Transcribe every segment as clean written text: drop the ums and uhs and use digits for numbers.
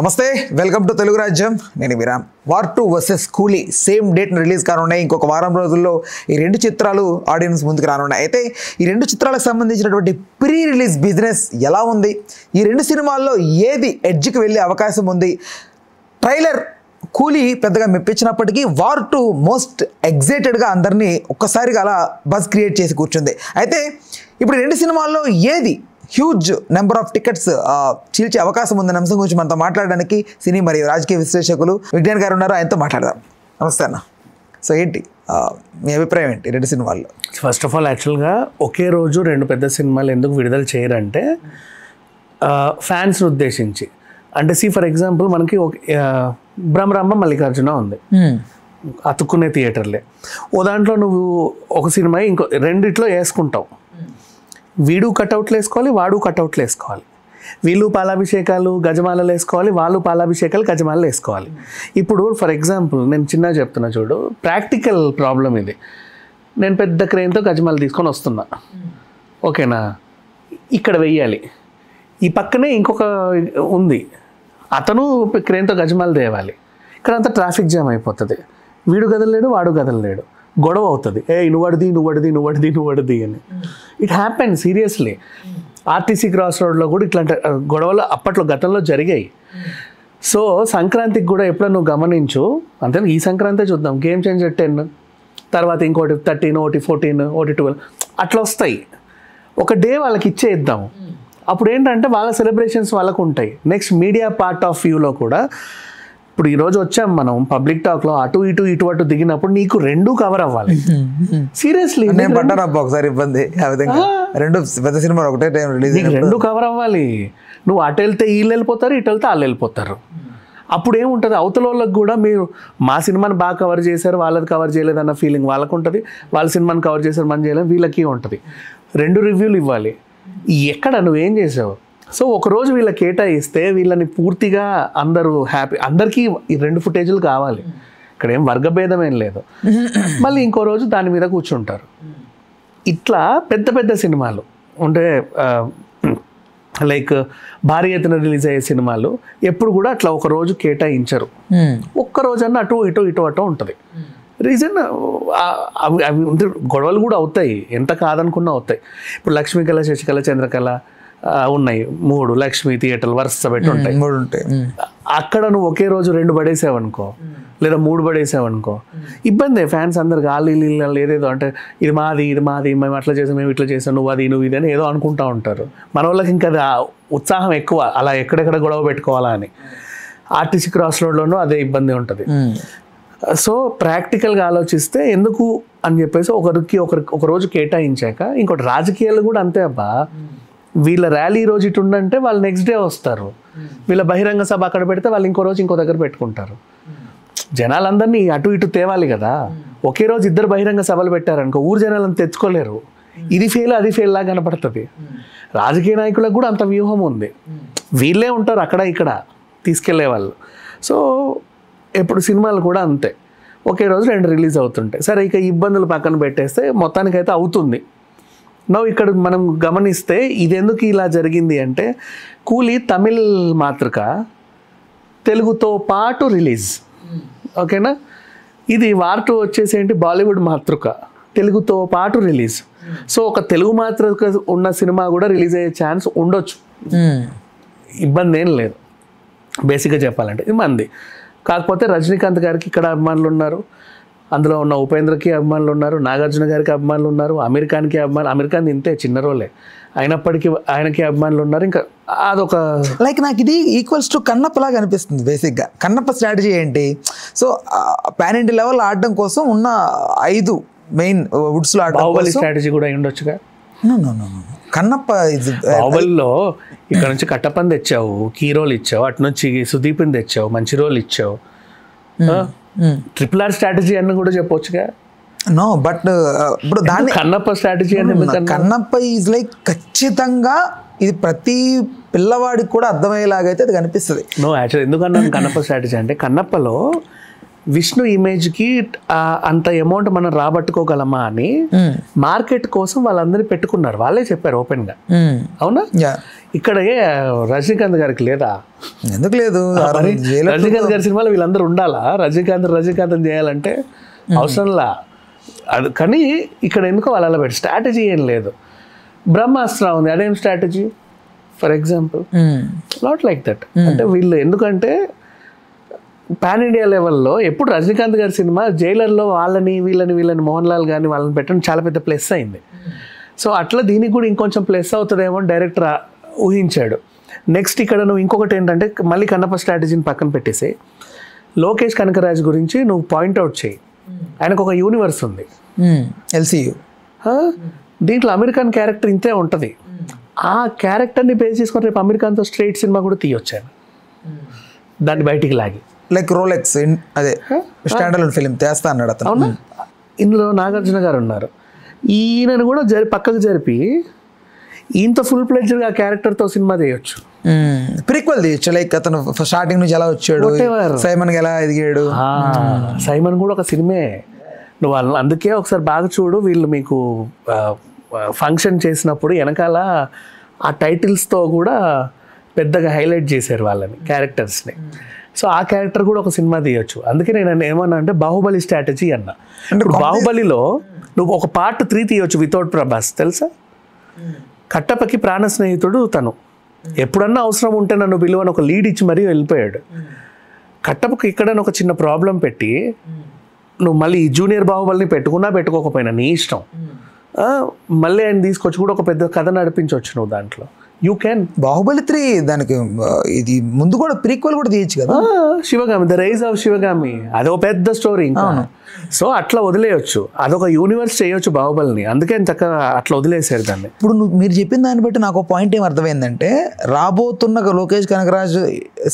నమస్తే, welcome to Telugu రాజ్యం. నేను విరామ్. వార్ 2 వర్సెస్ కూలీ సేమ్ డేట్ని రిలీజ్ కానున్నాయి. ఇంకొక వారం రోజుల్లో ఈ రెండు చిత్రాలు ఆడియన్స్ ముందుకు రానున్నాయి. అయితే ఈ రెండు చిత్రాలకు సంబంధించినటువంటి ప్రీ రిలీజ్ బిజినెస్ ఎలా ఉంది, ఈ రెండు సినిమాల్లో ఏది ఎడ్జ్కి వెళ్ళే అవకాశం ఉంది? ట్రైలర్ కూలీ పెద్దగా మెప్పించినప్పటికీ వార్ 2 మోస్ట్ ఎగ్జైటెడ్గా అందరినీ ఒక్కసారిగా అలా బజ్ క్రియేట్ చేసి కూర్చుంది. అయితే ఇప్పుడు రెండు సినిమాల్లో ఏది హ్యూజ్ నెంబర్ ఆఫ్ టికెట్స్ చీల్చే అవకాశం ఉందనే అంశం గురించి మనతో మాట్లాడడానికి సినీ మరియు రాజకీయ విశ్లేషకులు విజ్ఞాన్ గారు ఉన్నారు. ఆయనతో మాట్లాడదాం. నమస్తే అన్న. సో ఏంటి మీ అభిప్రాయం ఏంటి రెండు సినిమాల్లో? ఫస్ట్ ఆఫ్ ఆల్ యాక్చువల్గా ఒకే రోజు రెండు పెద్ద సినిమాలు ఎందుకు విడుదల చేయరంటే ఫ్యాన్స్ని ఉద్దేశించి. అంటే ఫర్ ఎగ్జాంపుల్ మనకి బ్రహ్మరాంబ మల్లికార్జున ఉంది, అతుక్కునే థియేటర్లే. ఓ దాంట్లో నువ్వు ఒక సినిమా ఇంకో రెండిట్లో వేసుకుంటావు. వీడు కట్అవుట్లు వేసుకోవాలి, వాడు కట్అవుట్లు వేసుకోవాలి. వీళ్ళు పాలాభిషేకాలు గజమాలలు వేసుకోవాలి, వాళ్ళు పాలాభిషేకాలు గజమాలలు వేసుకోవాలి. ఇప్పుడు ఫర్ ఎగ్జాంపుల్ నేను చిన్నగా చెప్తున్నా చూడు, ప్రాక్టికల్ ప్రాబ్లం ఇది. నేను పెద్ద క్రెయిన్తో గజమాల తీసుకొని వస్తున్నా, ఓకేనా? ఇక్కడ వెయ్యాలి, ఈ పక్కనే ఇంకొక ఉంది, అతను క్రెయిన్తో గజమాలు తేవాలి. ఇక్కడ అంతా ట్రాఫిక్ జామ్ అయిపోతుంది. వీడు కదలలేడు, వాడు కదలలేడు, గొడవ అవుతుంది. నువ్వడిది అని. It happen seriously. RTC cross రోడ్లో కూడా ఇట్లాంటి గొడవలు అప్పట్లో గతంలో జరిగాయి. సో సంక్రాంతికి కూడా ఎప్పుడో నువ్వు గమనించు, అంతే. ఈ సంక్రాంతి చూద్దాం, గేమ్ చేంజర్ 10, తర్వాత ఇంకోటి 13, ఒకటి 14, ఒకటి 12 అట్లా వస్తాయి. ఒక డే వాళ్ళకి ఇచ్చేద్దాం. అప్పుడు ఏంటంటే వాళ్ళ సెలబ్రేషన్స్ వాళ్ళకు ఉంటాయి. నెక్స్ట్ మీడియా పార్ట్ ఆఫ్ వ్యూలో కూడా ఇప్పుడు ఈరోజు వచ్చాం మనం పబ్లిక్ టాక్లో అటు అటు దిగినప్పుడు నీకు రెండు కవర్ అవ్వాలి. సీరియస్లీ నేను పడ్డాను ఒకసారి ఇబ్బంది. రెండు పెద్ద సినిమాలు ఒకటే టైం రిలీజ్, రెండు కవర్ అవ్వాలి. నువ్వు అటు వెళ్తే వీళ్ళు వెళ్ళిపోతారు, ఇటు వెళ్తే వాళ్ళు వెళ్ళిపోతారు. అప్పుడు ఏముంటుంది, అవతల వాళ్ళకి కూడా మీరు మా సినిమాని బాగా కవర్ చేశారు, వాళ్ళది కవర్ చేయలేదన్న ఫీలింగ్ వాళ్ళకు ఉంటుంది. వాళ్ళ సినిమాని కవర్ చేశారు, మనం చేయలేదు, వీళ్ళకి ఉంటుంది. రెండు రివ్యూలు ఇవ్వాలి. ఎక్కడ నువ్వేం చేసావు? సో ఒకరోజు వీళ్ళకి కేటాయిస్తే వీళ్ళని పూర్తిగా అందరూ హ్యాపీ, అందరికీ ఈ రెండు ఫుటేజీలు కావాలి. ఇక్కడ ఏం వర్గభేదం ఏం లేదు. మళ్ళీ ఇంకో రోజు దాని మీద కూర్చుంటారు. ఇట్లా పెద్ద పెద్ద సినిమాలు అంటే లైక్ భారీ ఎత్తున రిలీజ్ అయ్యే సినిమాలు ఎప్పుడు కూడా అట్లా ఒక రోజు కేటాయించరు. ఒక్కరోజన్నా అటు ఇటు ఉంటుంది. రీజన్ అవి గొడవలు కూడా అవుతాయి, ఎంత కాదనుకున్నా అవుతాయి. ఇప్పుడు లక్ష్మీకళ, శశికళ, చంద్రకళ ఉన్నాయి, 3 లక్ష్మీ థియేటర్లు వరుస పెట్టి ఉంటాయి. అక్కడ నువ్వు ఒకే రోజు 2 పడేసావనుకో, లేదా 3 పడేసావనుకో, ఇబ్బంది. ఫ్యాన్స్ అందరికి వాళ్ళు ఏదేదో అంటే ఇది మాది మేము అట్లా చేసాం, మేము ఇట్లా చేసాం, నువ్వు ఇది అని ఏదో అనుకుంటా ఉంటారు. మన వాళ్ళకి ఇంకా ఉత్సాహం ఎక్కువ, అలా ఎక్కడెక్కడ గొడవ పెట్టుకోవాలా అని. ఆర్టీసీ క్రాస్ రోడ్లోనూ అదే ఇబ్బంది ఉంటుంది. సో ప్రాక్టికల్గా ఆలోచిస్తే ఎందుకు అని చెప్పేసి ఒక రోజు కేటాయించాక, ఇంకోటి రాజకీయాలు కూడా అంతే అబ్బా. వీళ్ళ ర్యాలీ రోజు ఇటు ఉండంటే వాళ్ళు నెక్స్ట్ డే వస్తారు. వీళ్ళ బహిరంగ సభ అక్కడ పెడితే వాళ్ళు ఇంకో రోజు ఇంకో దగ్గర పెట్టుకుంటారు. జనాలందరినీ అటు ఇటు తేవాలి కదా. ఒకే రోజు 2 బహిరంగ సభలు పెట్టారనుకో, ఊరు జనాలను తెచ్చుకోలేరు. ఇది ఫెయిల్ అది ఫెయిల్ లాగా కనపడుతుంది. రాజకీయ నాయకులకు కూడా అంత వ్యూహం ఉంది. వీళ్ళే ఉంటారు అక్కడ ఇక్కడ తీసుకెళ్లే వాళ్ళు. సో ఎప్పుడు సినిమాలు కూడా అంతే, ఒకే రోజు 2 రిలీజ్ అవుతుంటాయి. సరే, ఇక ఇబ్బందులు పక్కన పెట్టేస్తే మొత్తానికైతే అవుతుంది. ఇక్కడ మనం గమనిస్తే ఇది ఎందుకు ఇలా జరిగింది అంటే, కూలీ తమిళ్ మాతృక, తెలుగుతో పాటు రిలీజ్, ఓకేనా? ఇది వార్ 2 వచ్చేసి ఏంటి, బాలీవుడ్ మాతృక, తెలుగుతో పాటు రిలీజ్. సో ఒక తెలుగు మాతృక ఉన్న సినిమా కూడా రిలీజ్ అయ్యే ఛాన్స్ ఉండొచ్చు, ఇబ్బంది ఏం లేదు. బేసిక్గా చెప్పాలంటే ఇది మంది. కాకపోతే రజనీకాంత్ గారికి ఇక్కడ అభిమానులు ఉన్నారు, అందులో ఉన్న ఉపేంద్రకి అభిమానులు ఉన్నారు, నాగార్జున గారికి అభిమానులు ఉన్నారు, అమీర్ ఖాన్ ఇంతే చిన్న రోలే అయినప్పటికీ ఆయనకి అభిమానులు ఉన్నారు. ఇంకా అదొక లైక్ నాకు ఇది ఈక్వల్స్ టు కన్నప్ప లాగా అనిపిస్తుంది. బేసిక్గా కన్నప్ప స్ట్రాటజీ ఏంటి? సో పాన్ ఇండియా లెవెల్ ఆడడం కోసం ఉన్న 5 మెయిన్ వుడ్స్లో బాహుబలి స్ట్రాటజీ కూడా ఉండొచ్చుగా. కన్నప్ప బాహుబలిలో ఇక్కడ నుంచి కట్టప్పని తెచ్చావు, కీ రోల్ ఇచ్చావు, అటు నుంచి సుదీప్ని తెచ్చావు, మంచి రోల్ ఇచ్చావు. RRR స్ట్రాటజీ అని కూడా చెప్పొచ్చుగా. నో, బట్ ఇప్పుడు దాన్ని కన్నప్ప స్ట్రాటజీ అని, కన్నప్ప ఈజ్ లైక్ ఖచ్చితంగా ఇది ప్రతి పిల్లవాడికి కూడా అర్థమయ్యేలాగైతే అది కనిపిస్తుంది. నో, యాక్చువల్ ఎందుకన్నాను కన్నప్ప స్ట్రాటజీ అంటే, కన్నప్పలో విష్ణు ఇమేజ్కి అంత అమౌంట్ మనం రాబట్టుకోగలమా అని మార్కెట్ కోసం వాళ్ళందరూ పెట్టుకున్నారు. వాళ్ళే చెప్పారు ఓపెన్గా, అవునా? ఇక్కడే రజనీకాంత్ గారికి లేదా? ఎందుకు లేదు? రజనీకాంత్ గారి సినిమాలో వీళ్ళందరూ ఉండాలా? రజనీకాంత్ చేయాలంటే అవసరంలా. అది కానీ ఇక్కడ ఎందుకో వాళ్ళు అలా పెట్టి స్ట్రాటజీ ఏం లేదు. బ్రహ్మాస్త్ర ఉంది, అదేం strategy for example? Not like that. అంటే వీళ్ళు ఎందుకంటే పాన్ ఇండియా లెవెల్లో ఎప్పుడు రజనీకాంత్ గారి సినిమా జైలర్లో వీళ్ళని మోహన్ లాల్ గారిని వాళ్ళని పెట్టడం చాలా పెద్ద ప్లస్ అయింది. సో అట్లా దీనికి కూడా ఇంకొంచెం ప్లస్ అవుతుందేమో డైరెక్టర్ ఊహించాడు. నెక్స్ట్ ఇక్కడ నువ్వు ఇంకొకటి ఏంటంటే మళ్ళీ కన్నప్ప స్ట్రాటజీని పక్కన పెట్టేసి లోకేష్ కనకరాజ్ గురించి నువ్వు పాయింట్అవుట్ చేయి. ఆయనకు ఒక యూనివర్స్ ఉంది, LCU. దీంట్లో అమెరికన్ క్యారెక్టర్ ఇంతే ఉంటుంది. ఆ క్యారెక్టర్ని బేస్ చేసుకొని రేపు అమెరికన్తో స్ట్రైట్ సినిమా కూడా తీయొచ్చాను, దాన్ని బయటికి లాగి. లైక్ రోలెక్స్ అదే స్టాండర్డ్ ఫిలిం తెస్తా అన్నాడు అతను. అవునా? ఇందులో నాగార్జున గారు ఉన్నారు. ఈయనను కూడా పక్కకు జరిపి ఈయనతో ఫుల్ ప్లెడ్జ్గా ఆ క్యారెక్టర్తో సినిమా తీయొచ్చు, ప్రీక్వెల్ తీయచ్చు. లైక్ అతను స్టార్టింగ్ నుంచి ఎలా వచ్చాడు, సైమన్ ఎలా ఎదిగాడు. సైమన్ కూడా ఒక సినిమే. నువ్వు అందుకే ఒకసారి బాగా చూడు, వీళ్ళు మీకు ఫంక్షన్ చేసినప్పుడు వెనకాల ఆ టైటిల్స్తో కూడా పెద్దగా హైలైట్ చేశారు వాళ్ళని, క్యారెక్టర్స్ని. సో ఆ క్యారెక్టర్ కూడా ఒక సినిమా తీయొచ్చు. అందుకే నేను ఏమన్నా అంటే బాహుబలి స్ట్రాటజీ అన్నా. ఇప్పుడు బాహుబలిలో నువ్వు ఒక పార్ట్ 3 తీయొచ్చు వితౌట్ ప్రభాస్, తెలుసా? కట్టప్పకి ప్రాణ స్నేహితుడు తను, ఎప్పుడన్నా అవసరం ఉంటే నన్ను పిలువని ఒక లీడ్ ఇచ్చి మరీ వెళ్ళిపోయాడు. కట్టప్పకి ఇక్కడని ఒక చిన్న ప్రాబ్లం పెట్టి నువ్వు మళ్ళీ జూనియర్ బాహుబలిని పెట్టుకున్నా పెట్టుకోకపోయినా నీ ఇష్టం, మళ్ళీ ఆయన తీసుకొచ్చి కూడా ఒక పెద్ద కథ నడిపించవచ్చు నువ్వు దాంట్లో. You can. బాహుబలి 3 దానికి ఇది ముందు కూడా ప్రీక్వెల్ కూడా తీయచ్చు కదా, Sivagami, the rise of Sivagami, అదొక పెద్ద స్టోరీ ఇంకా. సో అట్లా వదిలేయచ్చు, అదొక యూనివర్స్ చేయొచ్చు బాహుబలిని. అందుకే చక్కగా అట్లా వదిలేసారు దాన్ని. ఇప్పుడు మీరు చెప్పిన దాన్ని బట్టి నాకు పాయింట్ ఏం అర్థమైందంటే, రాబోతున్న లోకేష్ కనకరాజ్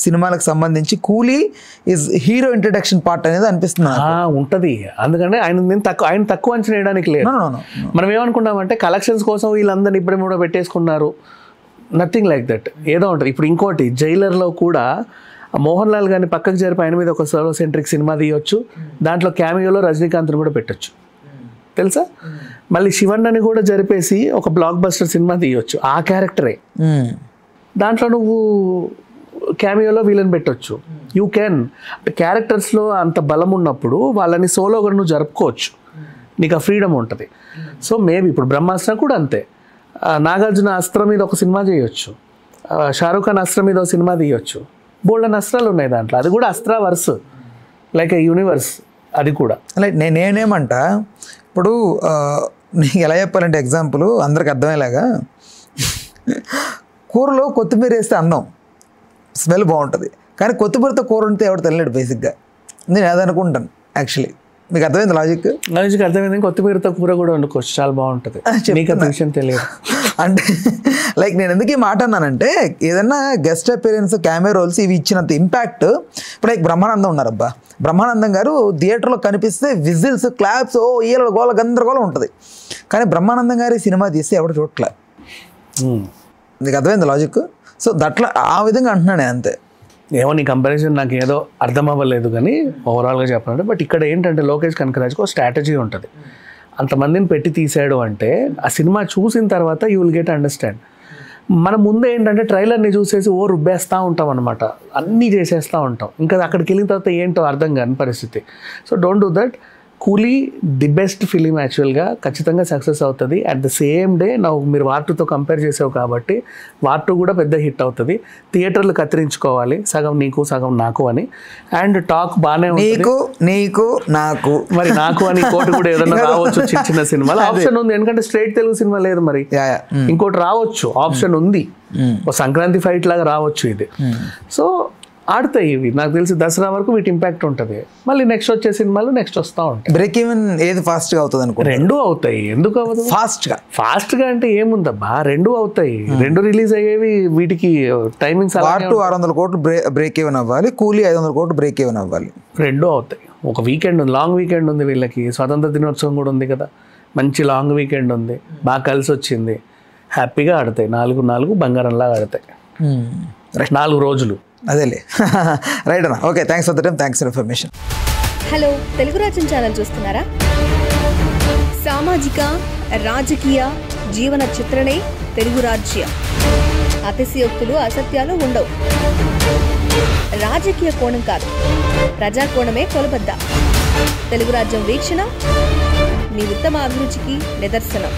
సినిమాలకు సంబంధించి కూలీ ఇస్ హీరో ఇంట్రడక్షన్ పార్ట్ అనేది అనిపిస్తుంది ఉంటుంది. అందుకంటే ఆయన తక్కువ అంచనా వేయడానికి లేదు. మనం ఏమనుకున్నామంటే కలెక్షన్స్ కోసం వీళ్ళందరినీ ఇప్పుడే కూడా పెట్టేసుకున్నారు, నథింగ్ లైక్ దట్. ఏదో ఉంటుంది. ఇప్పుడు ఇంకోటి జైలర్లో కూడా మోహన్ లాల్ గారిని పక్కకు జరిపి ఆయన మీద ఒక సోలో సెంట్రిక్ సినిమా తీయొచ్చు, దాంట్లో క్యామియోలో రజనీకాంత్ని కూడా పెట్టచ్చు, తెలుసా? మళ్ళీ శివన్నని కూడా జరిపేసి ఒక బ్లాక్ బస్టర్ సినిమా తీయొచ్చు, ఆ క్యారెక్టరే. దాంట్లో నువ్వు క్యామియోలో వీళ్ళని పెట్టొచ్చు. You can. క్యారెక్టర్స్లో అంత బలం ఉన్నప్పుడు వాళ్ళని సోలోగా నువ్వు జరుపుకోవచ్చు, నీకు ఆ ఫ్రీడమ్ ఉంటుంది. సో మేబీ ఇప్పుడు బ్రహ్మాస్త్ర కూడా అంతే. నాగార్జున అస్త్ర మీద ఒక సినిమా చేయొచ్చు, షారూఖ్ ఖాన్ అస్త్ర మీద ఒక సినిమా తీయొచ్చు. బోల్డన్ అస్త్రాలు ఉన్నాయి దాంట్లో, అది కూడా అస్త్ర వర్స్, లైక్ ఏ యూనివర్స్ అది కూడా. లైక్ నేనేమంట, ఇప్పుడు నీకు ఎలా చెప్పాలంటే ఎగ్జాంపుల్ అందరికి అర్థమయ్యేలాగా, కూరలో కొత్తిమీర వేస్తే అన్నం స్మెల్ బాగుంటుంది, కానీ కొత్తిమీరతో కూర ఉంటే ఎవరు తెలియడు బేసిక్గా. నేను అది అనుకుంటాను యాక్చువల్లీ. మీకు అర్థమైంది లాజిక్ అర్థమైంది. కొత్తిమీరతో కూర కూడా వండుకోవచ్చు, చాలా బాగుంటుంది. మీకు ఆ విషయం తెలియదు అంటే లైక్ నేను ఎందుకు ఈ మాట అన్నానంటే, ఏదన్నా గెస్ట్ అపీరెన్స్, కెమెరా రోల్స్ ఇవి ఇచ్చినంత ఇంపాక్ట్ ఇప్పుడు లైక్ బ్రహ్మానందం ఉన్నారబ్బా. బ్రహ్మానందం గారు థియేటర్లో కనిపిస్తే విజిల్స్, క్లాప్స్, ఈల గోల గందరగోళం ఉంటుంది. కానీ బ్రహ్మానందం గారి సినిమా తీస్తే ఎవడు చూడట్లే. మీకు అర్థమైంది లాజిక్? సో దట్లా ఆ విధంగా అంటున్నాను అంతే. ఏమో నీ కంపారిజన్ నాకు ఏదో అర్థం అవ్వలేదు కానీ ఓవరాల్గా చెప్పాలంటే. బట్ ఇక్కడ ఏంటంటే లోకేష్ కనకరాజ్కి ఒక స్ట్రాటజీ ఉంటుంది. అంతమందిని పెట్టి తీసాడు అంటే ఆ సినిమా చూసిన తర్వాత యూ విల్ గెట్ అండర్స్టాండ్. మనం ముందే ఏంటంటే ట్రైలర్ని చూసేసి రుబ్బేస్తూ ఉంటాం అనమాట, అన్నీ చేసేస్తూ ఉంటాం. ఇంకా అక్కడికి వెళ్ళిన తర్వాత ఏంటో అర్థం కాని పరిస్థితి. So don't do that. కూలీ ది బెస్ట్ ఫిలిం యాక్చువల్గా, ఖచ్చితంగా సక్సెస్ అవుతుంది. అట్ ద సేమ్ డే మీరు వార్ 2తో కంపేర్ చేసావు కాబట్టి వార్ 2 కూడా పెద్ద హిట్ అవుతుంది. థియేటర్లు కత్తిరించుకోవాలి, సగం నీకు సగం నాకు అని. అండ్ టాక్ బాగానే ఉంది, నీకు నాకు మరి నాకు అని ఇంకోటి కూడా ఏదైనా రావచ్చు. చిన్న చిన్న సినిమాలు ఆప్షన్ ఉంది, ఎందుకంటే స్ట్రైట్ తెలుగు సినిమా లేదు, మరి ఇంకోటి రావచ్చు, ఆప్షన్ ఉంది. ఒక సంక్రాంతి ఫైట్ లాగా రావచ్చు ఇది. సో ఆడతాయి ఇవి. నాకు తెలిసి దసరా వరకు వీటి ఇంపాక్ట్ ఉంటుంది. మళ్ళీ నెక్స్ట్ వచ్చే సినిమాలు నెక్స్ట్ వస్తూ ఉంటాయి. బ్రేక్ ఈవెన్ ఏది ఫాస్ట్గా అవుతుంది అనుకో? రెండూ అవుతాయి. ఎందుకు అవ్వదు? ఫాస్ట్గా అంటే ఏముందబ్బా, రెండూ అవుతాయి. రెండు రిలీజ్ అయ్యేవి, వీటికి టైమింగ్స్. వార్ 2 600 కోట్లు బ్రేక్ ఈవెన్ అవ్వాలి, కూలీ 500 కోట్లు బ్రేక్ ఈవెన్ అవ్వాలి. రెండూ అవుతాయి. ఒక వీకెండ్ ఉంది, లాంగ్ వీకెండ్ ఉంది వీళ్ళకి. స్వతంత్ర దినోత్సవం కూడా ఉంది కదా, మంచి లాంగ్ వీకెండ్ ఉంది, బాగా కలిసి వచ్చింది. హ్యాపీగా ఆడతాయి. 4 బంగారంలాగా ఆడతాయి 4 రోజులు. అదేలే. రైట్ అన్న. Okay, thanks for the time, thanks for information. Hello, Telugu రాజ్యం ఛానల్ చూస్తున్నారా? సామాజిక, రాజకీయ, జీవన చిత్రణే తెలుగు రాజ్యం. అతిశయోక్తులు అసత్యాలు ఉండవు. రాజకీయ కోణం కాదు, ప్రజా కోణమే కొలబద్ద. తెలుగు రాజ్యం వీక్షణ మీ ఉత్తమ అభిరుచికి నిదర్శనం.